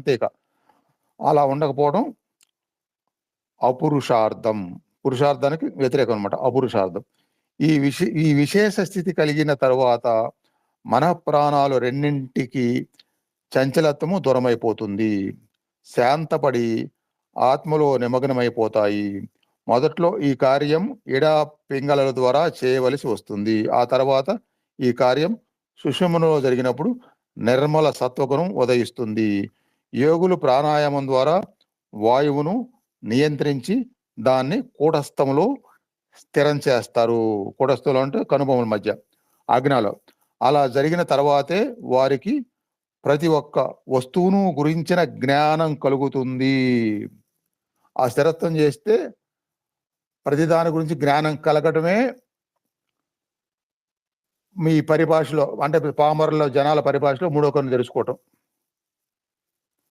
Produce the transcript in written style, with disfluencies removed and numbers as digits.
అంతేక అలా ఉండకపోవడం అపురుషార్థం. పురుషార్థానికి వ్యతిరేకం అనమాట అపురుషార్థం. ఈ విశేష స్థితి కలిగిన తరువాత మనఃప్రాణాలు రెండింటికి చంచలత్వము దూరమైపోతుంది. శాంతపడి ఆత్మలో నిమగ్నమైపోతాయి. మొదట్లో ఈ కార్యం ఇడా పింగళల ద్వారా చేయవలసి వస్తుంది. ఆ తర్వాత ఈ కార్యం సుషుమ్నలో జరిగినప్పుడు నిర్మల సత్వగుణం ఉదయిస్తుంది. యోగులు ప్రాణాయామం ద్వారా వాయువును నియంత్రించి దాన్ని కూటస్థంలో స్థిరం చేస్తారు. కూటస్థంలో అంటే కనుబొమ్మల మధ్య ఆజ్ఞలో. అలా జరిగిన తర్వాతే వారికి ప్రతి ఒక్క వస్తువును గురించిన జ్ఞానం కలుగుతుంది. ఆ స్థిరత్వం చేస్తే ప్రతిదాని గురించి జ్ఞానం కలగటమే మీ పరిభాషలో, అంటే పామరుల జనాల పరిభాషలో మూడో కన్ను తెరుచుకోవటం.